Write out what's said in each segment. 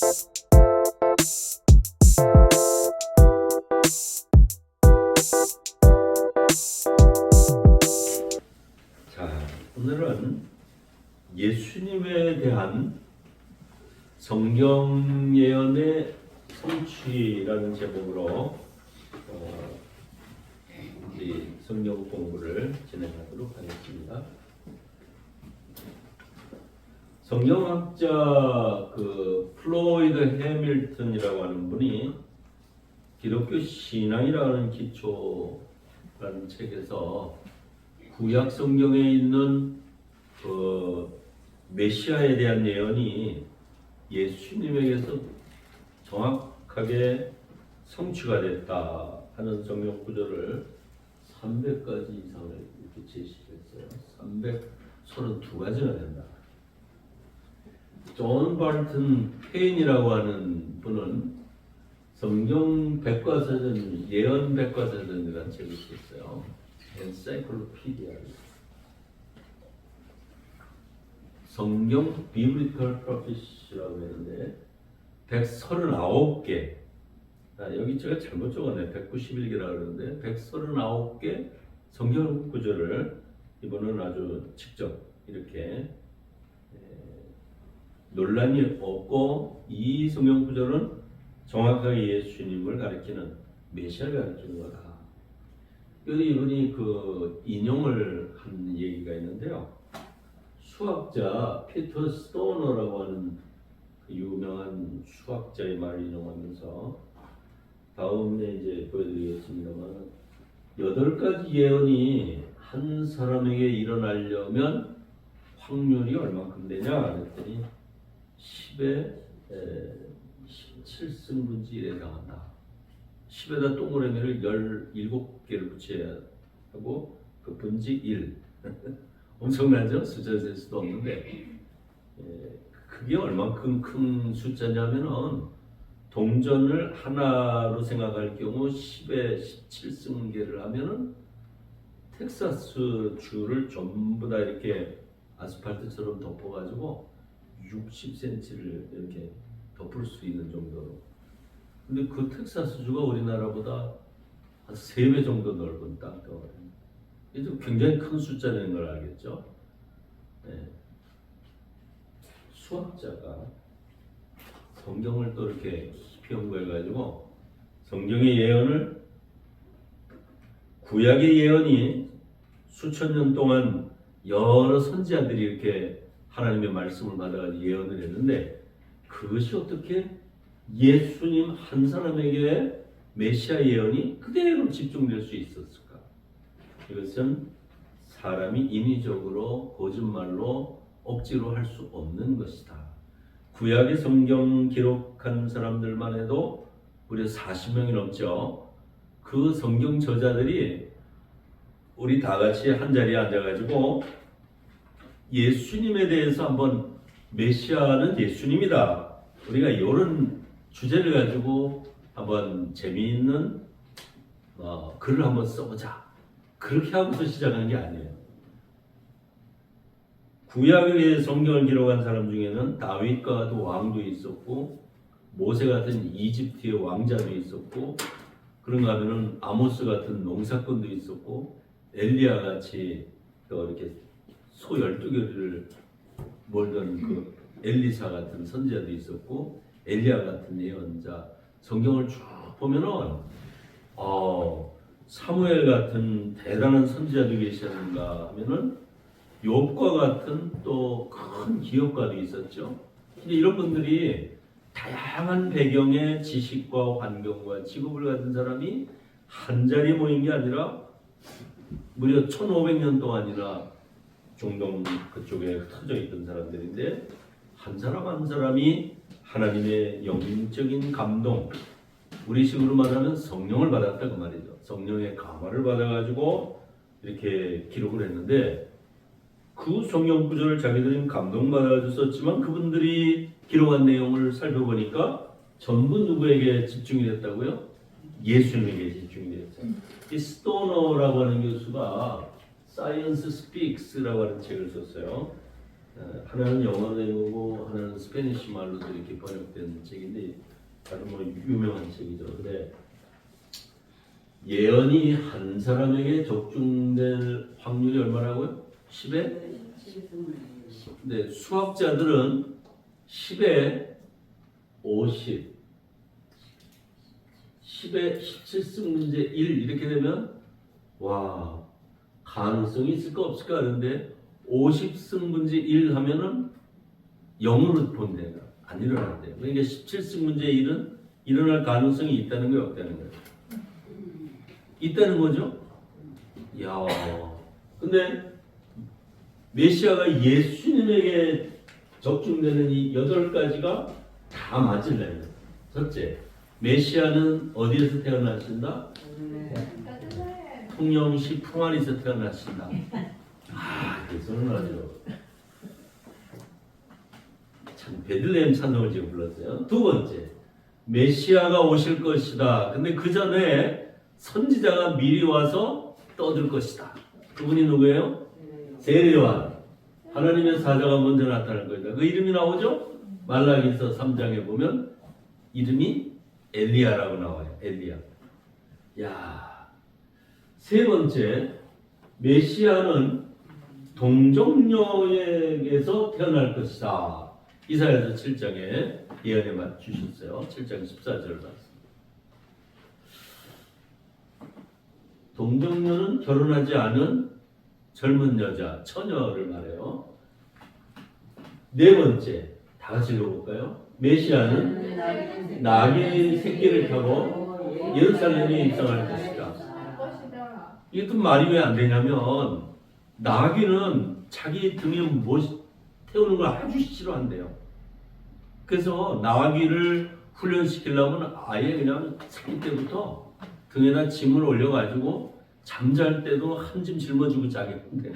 자, 오늘은 예수님에 대한 성경 예언의 성취라는 제목으로 우리 성경 공부를 진행하도록 하겠습니다. 성경학자 플로이드 해밀턴이라고 하는 분이 기독교 신앙이라는 기초라는 책에서 구약 성경에 있는 메시아에 대한 예언이 예수님에게서 정확하게 성취가 됐다 하는 성경 구절을 300가지 이상을 이렇게 제시했어요. 332가지나 된다. 존 발튼 페인이라고 하는 분은 성경 백과사전, 예언 백과사전이라는 책을 썼어요. 엔사이클로피디아. 성경 비블리컬 프로피시라고 했는데 139개. 여기 제가 잘못 적었네. 191개라고 그러는데 139개 성경 구절을 이번은 아주 직접 이렇게 논란이 없고 이 성경 구절은 정확하게 예수님을 가리키는 메시아를 가리키는 거다. 이분이 인용을 한 얘기가 있는데요. 수학자 피터 스토너라고 하는 유명한 수학자의 말을 인용하면서 다음에 이제 보여드리겠습니다만 8가지 예언이 한 사람에게 일어나려면 확률이 얼마큼 되냐 그랬더니 10의 17승분지 1에 해당한다. 10에다 동그라미를 17개를 붙여야 하고 그 분지 1 엄청나죠? 숫자 셀 수도 없는데 그게 얼만큼 큰 숫자냐면은 동전을 하나로 생각할 경우 10에 17승계를 하면은 텍사스 주를 전부 다 이렇게 아스팔트처럼 덮어가지고 60cm를 이렇게 덮을 수 있는 정도로. 근데 그 텍사스 주가 우리나라보다 한 3배 정도 넓은 땅덩어리. 이게 굉장히 큰 숫자라는 걸 알겠죠? 네. 수학자가 성경을 또 이렇게 깊이 연구해가지고 성경의 예언을 구약의 예언이 수천 년 동안 여러 선지자들이 이렇게 하나님의 말씀을 받아가지고 예언을 했는데 그것이 어떻게 예수님 한 사람에게 메시아 예언이 그대로 집중될 수 있었을까? 이것은 사람이 인위적으로 거짓말로 억지로 할 수 없는 것이다. 구약의 성경 기록한 사람들만 해도 무려 40명이 넘죠. 그 성경 저자들이 우리 다 같이 한 자리에 앉아가지고 예수님에 대해서 한번 메시아는 예수님이다. 우리가 이런 주제를 가지고 한번 재미있는 글을 한번 써보자. 그렇게 하고서 시작한 게 아니에요. 구약의 성경을 기록한 사람 중에는 다윗과 왕도 있었고 모세 같은 이집트의 왕자도 있었고 그런가 하면은 아모스 같은 농사꾼도 있었고 엘리야 같이 또 이렇게 소 12개를 몰던 그 엘리사 같은 선지자도 있었고 엘리야 같은 예언자. 성경을 쭉 보면은 사무엘 같은 대단한 선지자도 계셨는가 하면은 욥과 같은 또 큰 기업가도 있었죠. 근데 이런 분들이 다양한 배경의 지식과 환경과 직업을 가진 사람이 한 자리에 모인 게 아니라 무려 1500년 동안이나 중동 그쪽에 흩어져 있던 사람들인데 한 사람 한 사람이 하나님의 영적인 감동, 우리식으로 말하면 성령을 받았다 그 말이죠. 성령의 감화를 받아가지고 이렇게 기록을 했는데 그 성경 구절을 자기들은 감동받아서 썼지만 그분들이 기록한 내용을 살펴보니까 전부 누구에게 집중이 됐다고요? 예수님에게 집중이 됐어요. 이 스토너라고 하는 교수가 Science Speaks라고 하는 책을 썼어요. 하나는 영어 내용이고 하나는 스페니쉬 말로도 이렇게 번역된 책인데 아주 뭐 유명한 책이죠. 근데 예언이 한 사람에게 적중될 확률이 얼마라고요? 10에? 네, 수학자들은 10에 50, 10에 17승 문제 1 이렇게 되면 와 가능성이 있을까 없을까 하는데 50승 문제 1 하면은 0으로 본대요. 안 일어난대요. 그러니까 17승 문제 1은 일어날 가능성이 있다는 거예요, 없다는 거예요? 있다는 거죠? 야, 근데 메시아가 예수님에게 적중되는 이 8가지가 다 맞을래요. 첫째, 메시아는 어디에서 태어나신다? 통영시 풍안에서 태어나신다. 아, 그래서는 아주 참 베들레헴 찬송을 지금 불렀어요. 두 번째, 메시아가 오실 것이다. 근데 그 전에 선지자가 미리 와서 떠들 것이다. 그분이 누구예요? 세례요한. 하나님의 사자가 먼저 나타날 것이다. 그 이름이 나오죠? 말라기서 3장에 보면 이름이 엘리야라고 나와요. 엘리야. 야, 세 번째, 메시아는 동정녀에게서 태어날 것이다. 이사야서 7장에 예언에 맞추셨어요. 7장 14절을 봤습니다. 동정녀는 결혼하지 않은 젊은 여자, 처녀를 말해요. 네 번째, 다 같이 읽어볼까요? 메시아는 나귀의 새끼를 타고 예루살렘에 입성할 것이다. 이게 또 말이 왜 안 되냐면 나귀는 자기 등에 태우는 걸 아주 싫어한대요. 그래서 나귀를 훈련시키려면 아예 그냥 새끼 때부터 등에다 짐을 올려가지고 잠잘 때도 한 짐 짊어지고 자게 한대요.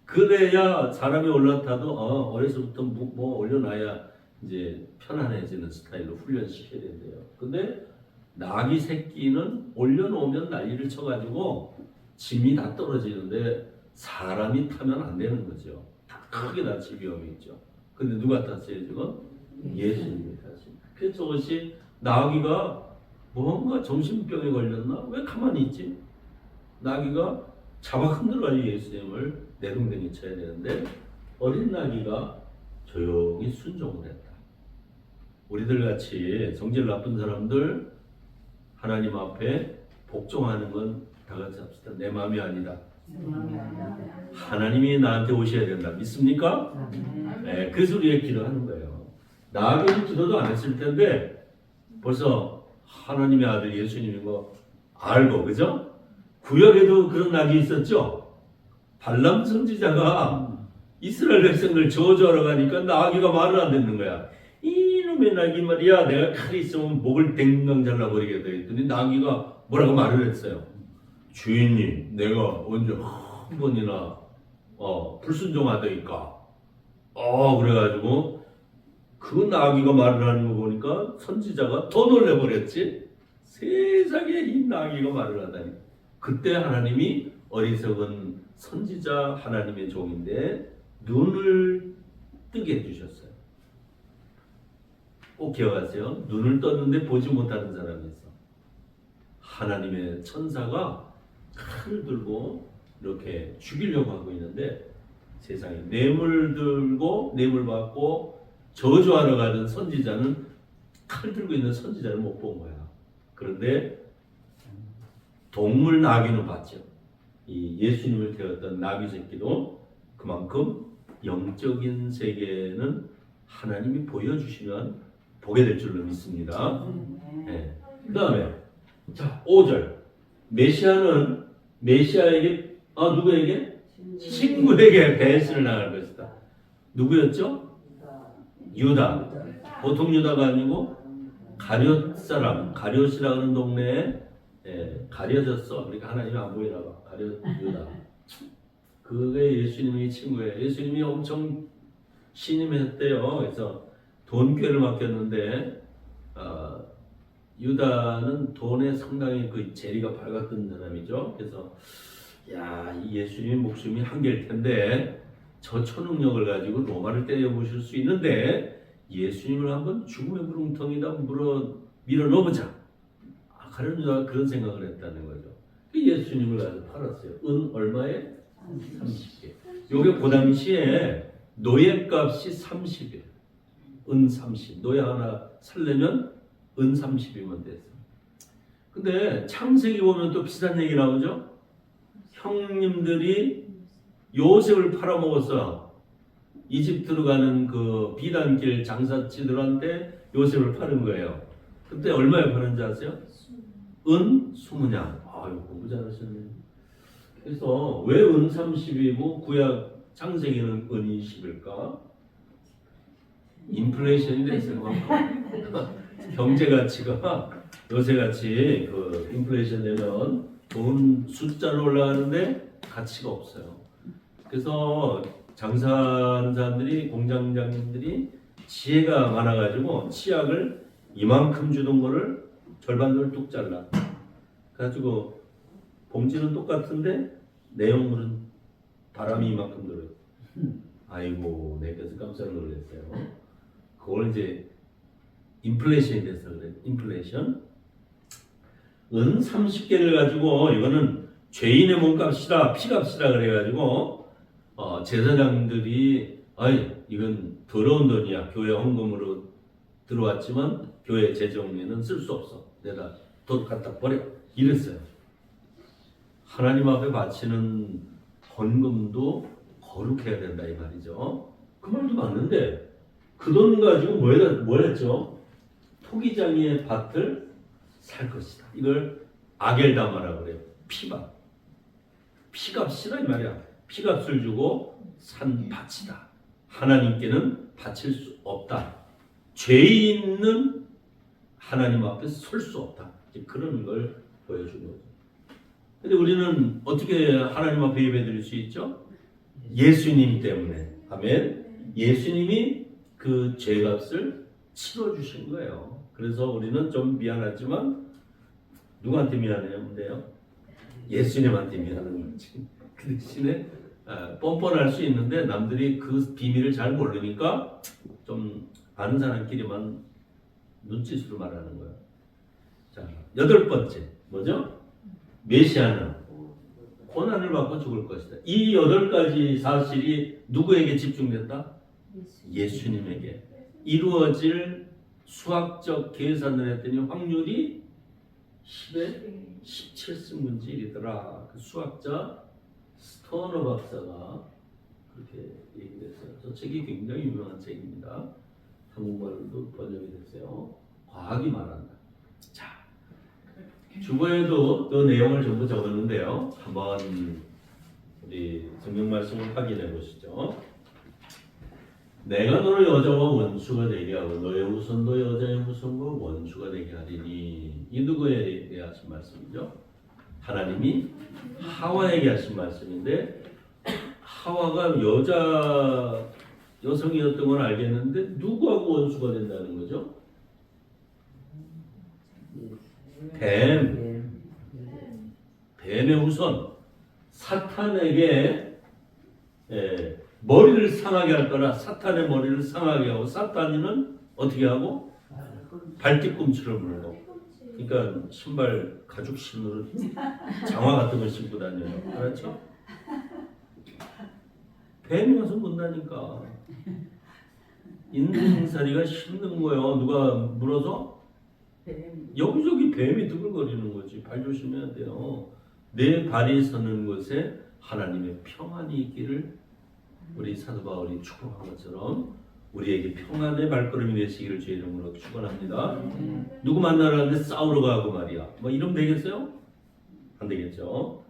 그래야 사람이 올라타도 어려서부터 뭐 올려놔야 이제 편안해지는 스타일로 훈련시켜야 된대요. 근데 나귀 새끼는 올려놓으면 난리를 쳐가지고 짐이 다 떨어지는데 사람이 타면 안 되는 거죠. 크게 다칠 위험이 있죠. 근데 누가 탔어요 지금? 예수님이 탔어요. 그래서 저것이 나귀가 뭔가 정신병에 걸렸나? 왜 가만히 있지? 나귀가 잡아 흔들어가지고 예수님을 내동댕이 쳐야 되는데 어린 나귀가 조용히 순종을 했다. 우리들 같이 성질 나쁜 사람들 하나님 앞에 복종하는 건 다 같이 합시다. 내 마음이 아니다. 하나님이 나한테 오셔야 된다. 믿습니까? 네, 그래서 우리가 기도하는 거예요. 나에게는 기도도 안 했을 텐데 벌써 하나님의 아들 예수님인 거 알고, 그죠? 구약에도 그런 낙이 있었죠. 발람 선지자가 이스라엘 백성들 저주하러 가니까 나귀가 말을 안 듣는 거야. 이놈의 나귀 말이야, 내가 칼이 있으면 목을 댕강 잘라버리겠다 했더니 나귀가 뭐라고 말을 했어요. 주인님, 내가 언제 한 번이나 불순종하다니까. 그래가지고 그 나귀가 말을 하는 거 보니까 선지자가 더 놀래버렸지. 세상에 이 나귀가 말을 하다니. 그때 하나님이 어리석은 선지자 하나님의 종인데 눈을 뜨게 해주셨어요. 꼭 기억하세요. 눈을 떴는데 보지 못하는 사람이 있어. 하나님의 천사가 칼을 들고 이렇게 죽이려고 하고 있는데 세상에 뇌물 들고 뇌물 받고 저주하러 가던 선지자는 칼 들고 있는 선지자를 못 본 거야. 그런데 동물 나귀는 봤죠. 이 예수님을 태웠던 나귀 새끼도 그만큼 영적인 세계는 하나님이 보여주시면 보게 될 줄로 믿습니다. 네. 그 다음에 자 5절 메시아는 메시아에게 누구에게? 친구에게 배신을 당할 것이다. 누구였죠? 유다. 보통 유다가 아니고 가룟 사람, 가룟이라고 하는 동네에 가려졌어. 그러니까 하나님이 안 보이나 봐. 가룟 유다. 그게 예수님의 친구예요. 예수님이 엄청 신임했대요. 그래서 돈꾀를 맡겼는데 유다는 돈에 상당히 그 재리가 밝았던 사람이죠. 그래서 이 예수님의 목숨이 한 개일 텐데 저 초능력을 가지고 로마를 때려부실 수 있는데 예수님을 한번 죽음의 구렁텅이다 밀어 넣어보자. 그런 생각을 했다는 거죠. 예수님을 가서 팔았어요. 은 얼마에? 30개. 요게 그 당시에 노예값이 30이에요. 은 30. 노예 하나 살려면 은 30이면 됐어요. 근데 창세기 보면 또 비슷한 얘기 나오죠? 형님들이 요셉을 팔아먹었어. 이집트로 가는 그 비단길 장사치들한테 요셉을 파는 거예요. 그때 얼마에 파는지 아세요? 은 20냥. 아유, 공부 잘하셨네. 그래서 왜 은 30이고 구약 창세기는 은 20일까? 인플레이션이 됐어요. 경제 가치가 요새같이 그 인플레이션 되면 돈 숫자로 올라가는데 가치가 없어요. 그래서 장사하는 사람들이, 공장장님들이 지혜가 많아가지고 치약을 이만큼 주던 거를 절반을 뚝 잘라. 그래가지고 봉지는 똑같은데 내용물은 바람이 이만큼 들어요. 아이고, 내께서 깜짝 놀랐어요. 그걸 이제 인플레이션이 돼서 그래. 인플레이션. 은 30개를 가지고 이거는 죄인의 몸값이다, 피값이다 그래가지고 제사장들이 이건 더러운 돈이야. 교회 헌금으로 들어왔지만 교회 재정에는 쓸 수 없어. 내가 돈 갖다 버려. 이랬어요. 하나님 앞에 바치는 헌금도 거룩해야 된다 이 말이죠. 그 말도 맞는데 그 돈 가지고 뭘 했죠? 토기장이의 밭을 살 것이다. 이걸 아겔다마라고 그래요. 피값. 피값이라 이 말이야. 피값을 주고 산 밭이다. 하나님께는 바칠 수 없다. 죄인은 하나님 앞에 설 수 없다. 그런 걸 보여준 거죠. 근데 우리는 어떻게 하나님 앞에 예배드릴 수 있죠? 예수님 때문에. 아멘. 예수님이 그 죄값을 치러주신 거예요. 그래서 우리는 좀 미안하지만 누구한테 미안해요? 근데요? 예수님한테 미안한 거지. 그 대신에 뻔뻔할 수 있는데 남들이 그 비밀을 잘 모르니까 좀 아는 사람끼리만 눈짓으로 말하는 거예요. 자, 8번째 뭐죠? 메시아는 고난을 받고 죽을 것이다. 이 8가지 사실이 누구에게 집중됐다? 예수님에게 이루어질 수학적 계산을 했더니 확률이 10에 17승분지 1이더라. 그 수학자 스토너 박사가 그렇게 얘기했어요. 저 책이 굉장히 유명한 책입니다. 한국말로도 번역이 됐어요. 과학이 말한다. 자, 주보에도 그 내용을 전부 적었는데요. 한번 우리 성경 말씀을 확인해 보시죠. 내가 너를 여자와 원수가 되게 하고 너의 후손도 여자의 후손과 원수가 되게 하리니. 이 누구에게 하신 말씀이죠? 하나님이 하와에게 하신 말씀인데 하와가 여성이었던 건 알겠는데 누구하고 원수가 된다는 거죠? 뱀의 후손 사탄에게 머리를 상하게 할 거라. 사탄의 머리를 상하게 하고 사탄이는 어떻게 하고? 발뒤꿈치를 물고. 그러니까 신발 가죽 신으로 장화 같은 걸 신고 다녀요. 그렇죠? 뱀이 와서 문다니까. 인생살이가 힘든 거예요. 누가 물어서? 여기저기 뱀이 드글거리는 거지. 발 조심해야 돼요. 내 발이 서는 곳에 하나님의 평안이 있기를 우리 사도 바울이 축복한 것처럼 우리에게 평안의 발걸음이 되시기를 주의 이름으로 축원합니다. 누구 만나러 가는데 싸우러 가고 말이야. 뭐 이러면 되겠어요? 안 되겠죠.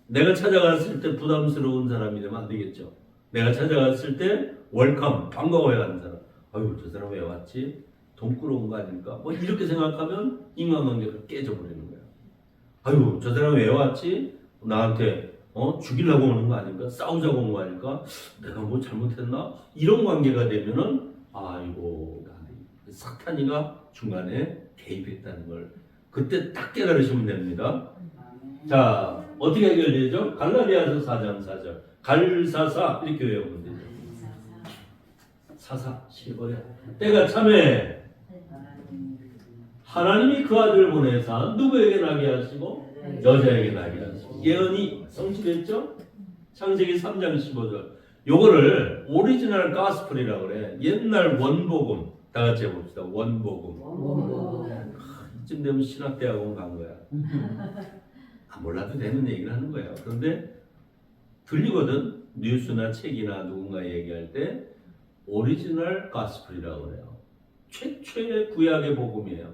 내가 찾아갔을 때 부담스러운 사람이 되면 안 되겠죠. 내가 찾아갔을 때 웰컴, 반가워야 하는 사람. 아유, 저 사람 왜 왔지? 돈 끌어온 거 아닐까? 뭐 이렇게 생각하면 인간관계가 깨져버리는 거야. 아유, 저 사람 왜 왔지? 나한테 죽이려고 오는 거 아닐까? 싸우자고 온 거 아닐까? 내가 뭐 잘못했나? 이런 관계가 되면은 아이고, 사탄이가 중간에 개입했다는 걸 그때 딱 깨달으시면 됩니다. 자, 어떻게 해결되죠? 갈라디아서 4장 4절. 갈사사 이렇게 외우면 되죠. 사사시버려. 때가 참에 하나님이 그 아들을 보내사 누구에게 나게 하시고 여자에게 나게 하시고 예언이 성취됐죠? 창세기 3장 15절. 요거를 오리지널 가스펠이라고 그래. 옛날 원복음. 다 같이 해봅시다. 원복음. 이쯤 되면 신학대학원 간 거야. 몰라도 되는 얘기를 하는 거예요. 그런데 들리거든. 뉴스나 책이나 누군가 얘기할 때 오리지널 가스펠이라고 그래요. 최초의 구약의 복음이에요.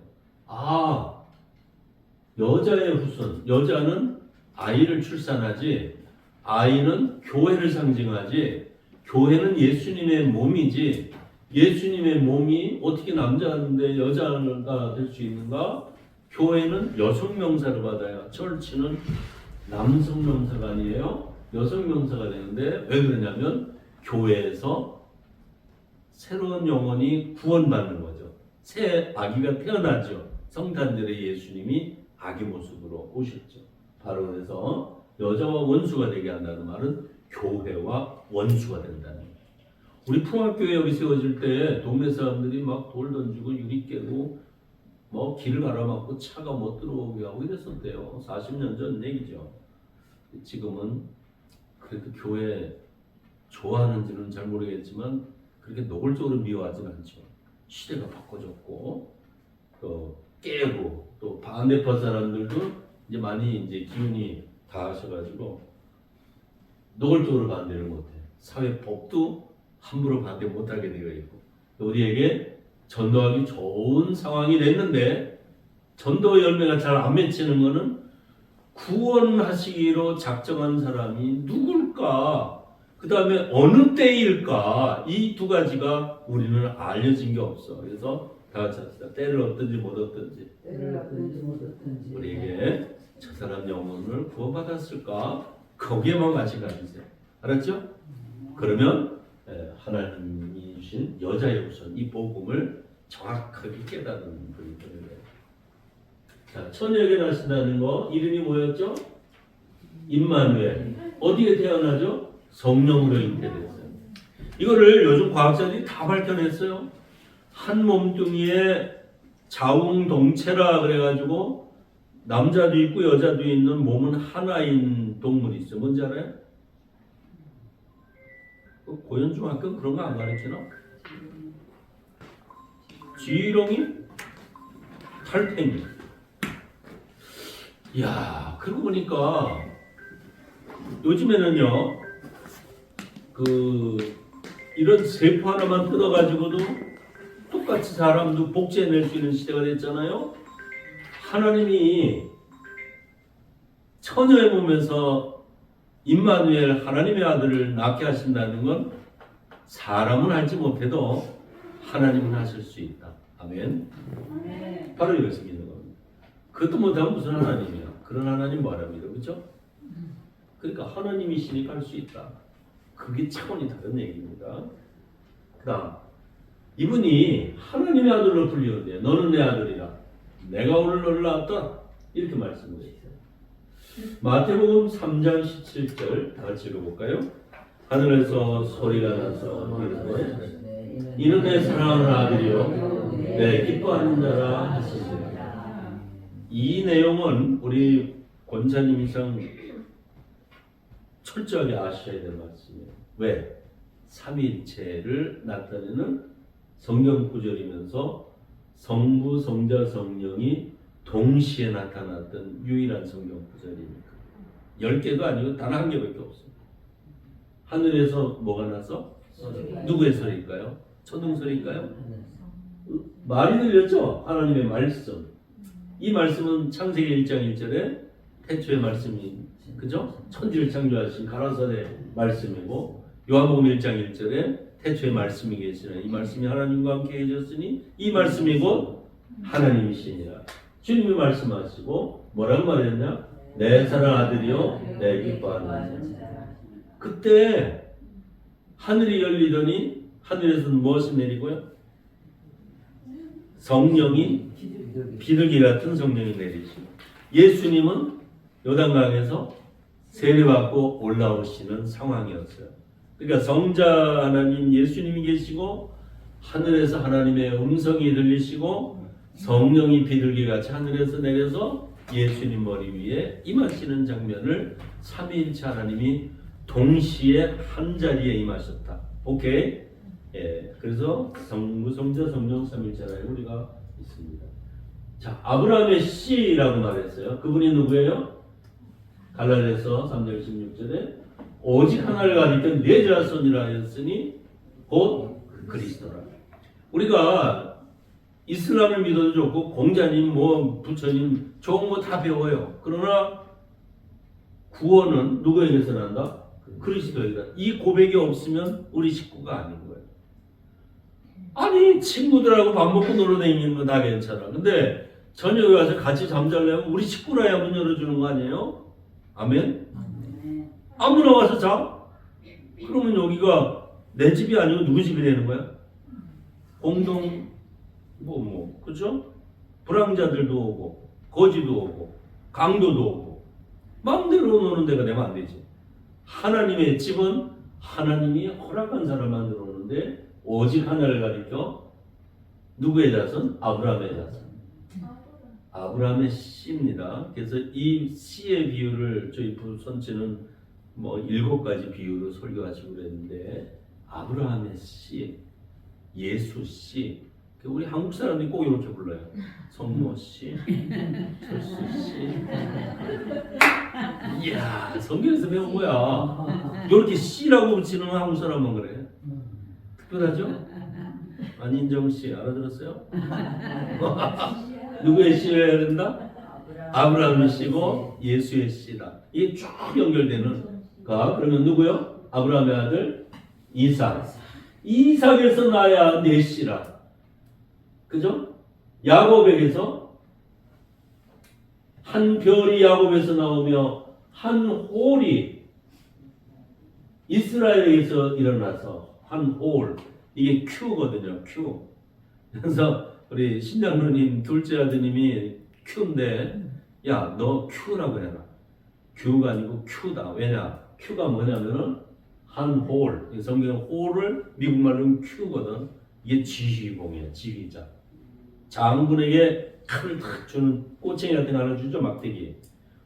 여자의 후손. 여자는 아이를 출산하지, 아이는 교회를 상징하지, 교회는 예수님의 몸이지, 예수님의 몸이 어떻게 남자인데 여자가 될 수 있는가? 교회는 여성 명사를 받아요. 철치는 남성 명사가 아니에요. 여성 명사가 되는데 왜 그러냐면 교회에서 새로운 영혼이 구원받는 거죠. 새 아기가 태어나죠. 성탄절에 예수님이 아기 모습으로 오셨죠. 바로 그래서 여자와 원수가 되게 한다는 말은 교회와 원수가 된다는 거예요. 우리 풍학교에 여기 세워질 때 동네 사람들이 막 돌 던지고 유리 깨고 뭐 길을 가로막고 차가 못 들어오게 하고 이랬었대요. 40년 전 얘기죠. 지금은 그래도 교회 좋아하는지는 잘 모르겠지만 그렇게 노골적으로 미워하진 않죠. 시대가 바꿔졌고 또 깨고 또 반대파 사람들도 이제 많이 이제 기운이 닿으셔가지고 노골적으로 반대를 못해. 사회법도 함부로 반대 못하게 되어 있고 우리에게 전도하기 좋은 상황이 됐는데 전도 열매가 잘 안 맺히는 것은 구원하시기로 작정한 사람이 누굴까? 그 다음에 어느 때일까? 이 두 가지가 우리는 알려진 게 없어. 그래서 다 같이 합시다. 때를 얻든지 못 얻든지. 우리에게 저 사람 영혼을 구원받았을까? 거기에만 관심 가지세요. 알았죠? 그러면 하나님이 주신 여자의 우선 이 복음을 정확하게 깨닫는 분이 되는 거예요. 자, 처녀에게 나신다는 거 이름이 뭐였죠? 임마누엘. 어디에 태어나죠? 성령으로 잉태됐어요. 이거를 요즘 과학자들이 다 밝혀냈어요. 한 몸뚱이에 자웅동체라 그래가지고 남자도 있고 여자도 있는 몸은 하나인 동물이 있어요. 뭔지 알아요? 고현중학교 그런 거 안 가르치나? 쥐렁이? 탈퇴미. 이야, 그러고 보니까 요즘에는요, 이런 세포 하나만 뜯어가지고도 똑같이 사람도 복제해낼 수 있는 시대가 됐잖아요. 하나님이 처녀의 몸에서 임마누엘 하나님의 아들을 낳게 하신다는 건 사람은 알지 못해도 하나님은 하실 수 있다. 아멘. 바로 이것을 믿는 겁니다. 그것도 못하면 무슨 하나님이야. 그런 하나님 뭐랍니다. 그렇죠? 그러니까 하나님이시니까 할 수 있다. 그게 차원이 다른 얘기입니다. 그 다음 이분이 하나님의 아들로 불리는데 너는 내 아들이라 내가 오늘 너를 낳았다. 이렇게 말씀하셨어요. 마태복음 3장 17절 다 같이 읽어볼까요? 하늘에서 소리가 나서 이르되 이는 내 사랑하는 아들이요 내 기뻐하는 자라 하시니라. 이 내용은 우리 권사님이 참 철저하게 아셔야 될 말씀이에요. 왜? 삼위일체를 나타내는 성경 구절이면서 성부, 성자, 성령이 동시에 나타났던 유일한 성경 구절이니까 10개도 아니고 단 한 개밖에 없습니다. 하늘에서 뭐가 나서? 누구의 소리일까요? 천둥소리일까요? 말이 들렸죠? 하나님의 말씀. 이 말씀은 창세기 1장 1절에 태초의 말씀이 그죠? 천지를 창조하신 가라사대 말씀이고 요한복음 1장 1절에 태초의 말씀이 계시는 이 말씀이 하나님과 함께 계셨으니 이 말씀이 곧 하나님이시니라. 주님이 말씀하시고 뭐라고 말했냐? 내 사랑 아들이요 내 기뻐하는 자. 그때 하늘이 열리더니 하늘에서는 무엇이 내리고요? 성령이 비둘기 같은 성령이 내리시고 예수님은 요단강에서 세례받고 올라오시는 상황이었어요. 그러니까 성자 하나님 예수님이 계시고 하늘에서 하나님의 음성이 들리시고 성령이 비둘기같이 하늘에서 내려서 예수님 머리 위에 임하시는 장면을 삼위일체 하나님이 동시에 한 자리에 임하셨다. 오케이? 예, 그래서 성부, 성자, 성령, 삼위일체라고 우리가 있습니다. 자, 아브라함의 씨라고 말했어요. 그분이 누구예요? 갈라디아서 3장 16절에 오직 하나를 가리켜 네 자손이라 하였으니 곧 그리스도라. 우리가 이슬람을 믿어도 좋고 공자님, 뭐 부처님 좋은 거 다 배워요. 그러나 구원은 누구에게서 난다? 그리스도에게다. 이 고백이 없으면 우리 식구가 아닌 거예요. 아니 친구들하고 밥 먹고 놀러 다니는 건 다 괜찮아. 근데 저녁에 와서 같이 잠자려면 우리 식구라야 문 열어주는 거 아니에요? 아멘? 아무나 와서 자? 그러면 여기가 내 집이 아니고 누구 집이 되는 거야? 공동 그죠? 불황자들도 오고 거지도 오고 강도도 오고 마음대로 노는 데가 되면 안 되지. 하나님의 집은 하나님이 허락한 사람만 들어오는데 오직 하나를 가리켜 누구의 자손? 아브라함의 자손. 아브라함의 씨입니다. 그래서 이 씨의 비유를 저희 부선치는 뭐 7가지 비유로 설교하시고 그랬는데 아브라함의 씨, 예수 씨, 우리 한국 사람들이 꼭 이렇게 불러요. 성모 씨, 철수 씨. 이야, 성경에서 배운 거야. 이렇게 씨라고 붙이는 한국 사람만 그래. 특별하죠? 안인정 씨 알아들었어요? 누구의 씨를 해야 된다? 아브라함의 씨고 예수의 씨다. 이게 쭉 연결되는 가. 그러면 누구요? 아브라함의 아들 이삭. 이삭에서 나야 내 씨라. 그죠? 야곱에게서 한 별이 야곱에서 나오며 한 홀이 이스라엘에서 일어나서 한 홀. 이게 큐거든요. 큐. 그래서 우리 신장로님 둘째 아드님이 큐인데 야 너 큐라고 해라. 큐가 아니고 큐다. 왜냐? 큐가 뭐냐면은 한 홀. 성경 홀을 미국말로는 큐거든. 이게 지휘봉이야. 지휘자. 장군에게 칼을 탁 주는 꼬챙이 같은 거 하나 주죠. 막대기.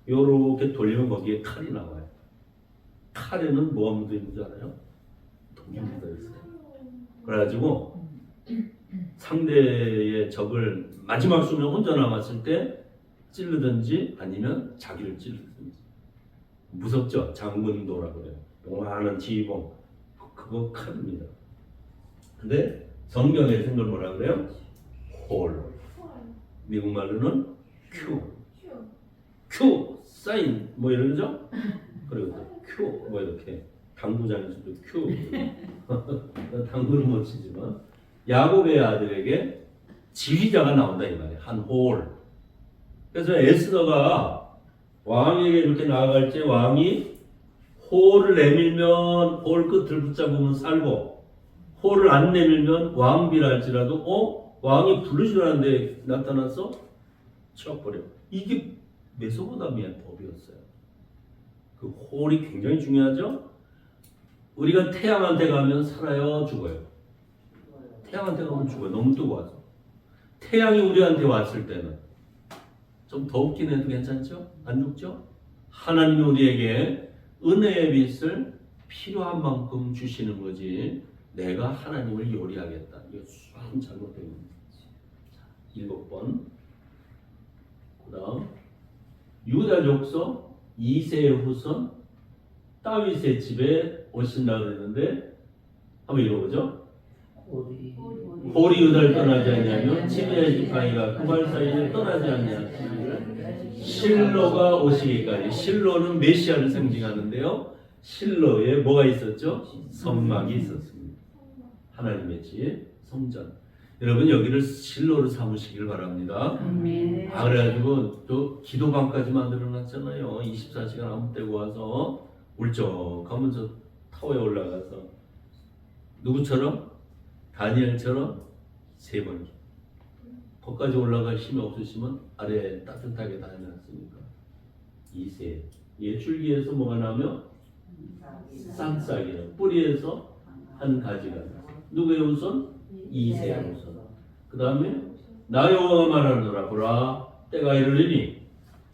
요렇게 돌리면 거기에 칼이 나와요. 칼에는 뭐가 묻어있는 줄 알아요? 독이 묻어있어요. 그래가지고 상대의 적을 마지막 수명 혼자 남았을 때 찌르든지 아니면 자기를 찌르든지. 무섭죠? 장군도라고 그래요. 요만한 지휘봉. 그거 칼입니다. 근데 성경에 쓴 걸 뭐라 그래요? 홀. 미국말로는 큐. 큐 사인 뭐 이런 거죠? 그리고 큐 뭐 이렇게 당구장에서도 큐. 당구는 못 치지만 야곱의 아들에게 지휘자가 나온다 이 말이에요. 한 홀. 그래서 에스더가 왕에게 이렇게 나아갈 때 왕이 홀을 내밀면 홀 끝을 붙잡으면 살고 홀을 안 내밀면 왕비랄지라도 왕이 부르시라는데 나타나서 쳐버려. 이게 메소포타미아 법이었어요. 그 홀이 굉장히 중요하죠. 우리가 태양한테 가면 살아요, 죽어요? 태양한테 가면 죽어요. 너무 뜨거워서. 태양이 우리한테 왔을 때는 좀 덥긴 해도 괜찮죠? 안 죽죠? 하나님이 우리에게 은혜의 빛을 필요한 만큼 주시는 거지. 내가 하나님을 요리하겠다. 이거 참 잘못된 겁니다. 7번. 그 다음 유다 족속 2세의 후손 다윗의 집에 오신다고 그랬는데 한번 읽어보죠. 홀이 유다를 떠나지 않냐면 지미의 지팡이가 그 발 사이에 떠나지 않냐. 실로가 오시기까지. 실로는 메시아를 상징하는데요. 실로에 뭐가 있었죠? 성막이 있었습니다. 하나님의 집, 성전. 여러분 여기를 실로로 삼으시길 바랍니다. 그래가지고 또 기도방까지 만들어놨잖아요. 24시간 아무 때고 와서 울적하면서 타워에 올라가서 누구처럼? 다니엘처럼 3번. 거기까지 올라갈 힘이 없으시면 아래에 따뜻하게 다녀놨으니까 2세. 줄기에서 뭐가 나면 쌍싹이에요. 뿌리에서 한 가지가. 누구의 후손? 이세 후손. 그 다음에 나 여호와가 말하노라 보라 때가 이르리니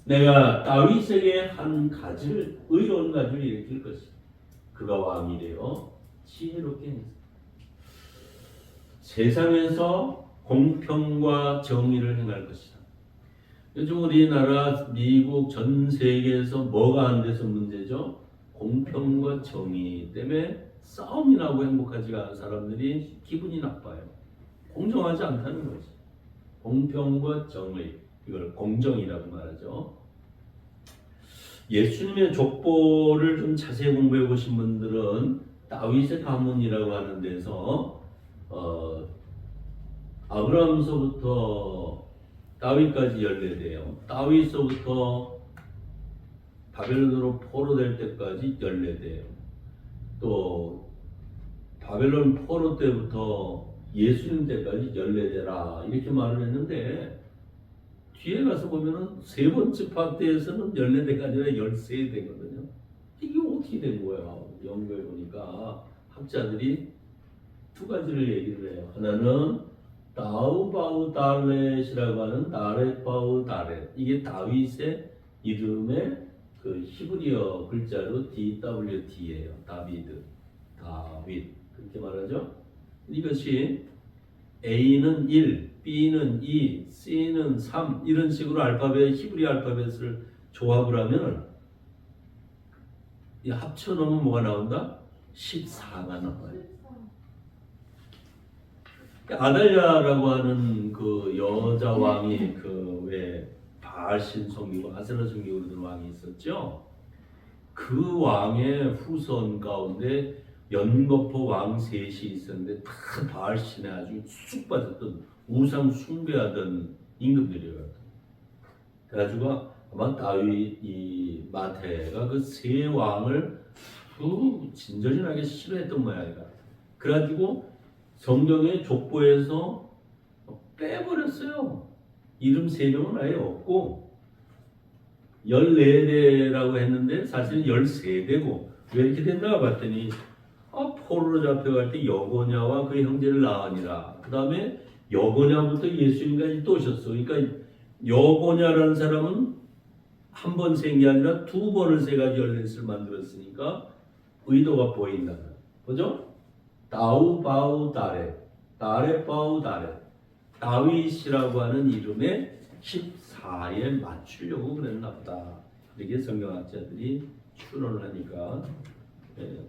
내가 다윗에게 한 가지를 의로운 가지를 일으킬 것이다. 그가 왕이 되어 지혜롭게 행했다. 세상에서 공평과 정의를 행할 것이다. 요즘 우리나라, 미국, 전 세계에서 뭐가 안 돼서 문제죠? 공평과 정의 때문에 싸움이 나고 행복하지가 않은 사람들이 기분이 나빠요. 공정하지 않다는 거지. 공평과 정의, 이걸 공정이라고 말하죠. 예수님의 족보를 좀 자세히 공부해 보신 분들은 다윗의 가문이라고 하는 데서 아브라함서부터 다윗까지 14대요. 다윗서부터 바벨론으로 포로될 때까지 14대요. 또 바벨론 포로 때부터 예수님 때까지 14대라 이렇게 말을 했는데 뒤에 가서 보면은 세 번째 파트에서는 14대가 아니라 13대거든요. 이게 어떻게 된 거야? 연구해 보니까 학자들이 두 가지를 얘기를 해요. 하나는 다우바우 다렛이라고 하는 다렛바우 다렛, 이게 다윗의 이름의 그 히브리어 글자로 DWD예요. 다비드, 다윗 그렇게 말하죠. 이것이 A는 1, B는 2, C는 3 이런 식으로 알파벳, 히브리 알파벳을 조합을 하면 이 합쳐놓으면 뭐가 나온다? 14가 나와요. 아달랴라고 하는 그 여자 왕이 그 왜 바알신 섬기고 아세라 섬기고 그러던 왕이 있었죠. 그 왕의 후손 가운데 연거포 왕 셋이 있었는데 다 바알신에 아주 쑥 빠졌던 우상 숭배하던 임금들이에요. 그래가지고 아마 다윗 이 마태가 그 세 왕을 아주 진절진하게 싫어했던 모양이다. 그래가지고 성경의 족보에서 빼버렸어요. 이름 세 명은 아예 없고 14대라고 했는데 사실은 13대고 왜 이렇게 됐나 봤더니 포로로 잡혀갈 때 여고냐와 그 형제를 낳으니라. 그 다음에 여고냐부터 예수님까지 또 오셨어. 그러니까 여고냐라는 사람은 한 번 센 게 아니라 두 번을 세가지고 14을 만들었으니까 의도가 보인다. 그죠? 다우바우 다렛, 다렛바우 다렛, 다윗이라고 하는 이름에 14에 맞추려고 그랬나 보다. 이렇게 성경학자들이 추론을 하니까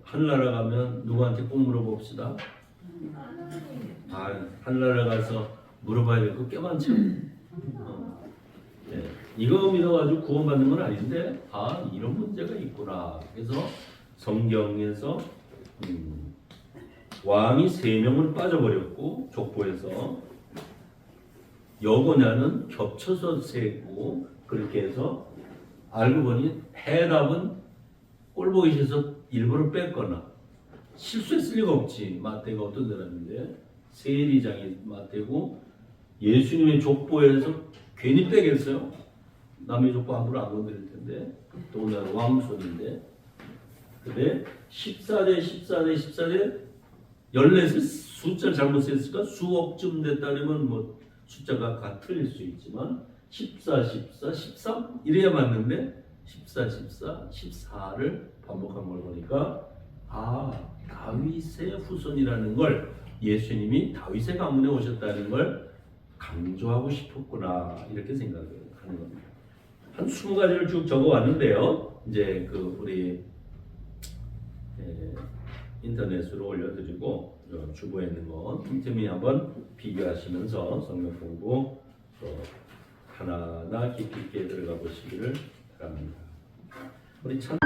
하늘나라 가면 누구한테 꼭 물어봅시다. 하늘나라 가서 물어봐야 될 거 꽤 많죠. 이거 믿어가지고 구원받는 건 아닌데 이런 문제가 있구나. 그래서 성경에서 왕이 3명을 빠져버렸고 족보에서 여고냐는 겹쳐서 세고 그렇게 해서 알고 보니 해답은 꼴보기 싫어서 일부러 뺐거나 실수했을 리가 없지. 마태가 어떤 사람인데 세리장이 마태고 예수님의 족보에서 괜히 빼겠어요? 남의 족보 함부로 안 건드릴 텐데 또 오늘 왕손인데 근데 14대 14대 14대 14을 숫자를 잘못 썼으니까 수억쯤 됐다면 뭐 숫자가 다 틀릴 수 있지만 14, 14, 13 이래야 맞는데 14, 14, 14를 반복한 걸 보니까 다윗의 후손이라는 걸 예수님이 다윗의 가문에 오셨다는 걸 강조하고 싶었구나 이렇게 생각을 하는 겁니다. 한 20가지를 쭉 적어왔는데요. 이제 그 우리 인터넷으로 올려드리고 주보에 있는 거 틈틈이 한번 비교하시면서 성경 공부 하나하나 깊이 있게 들어가 보시기를 바랍니다. 우리 참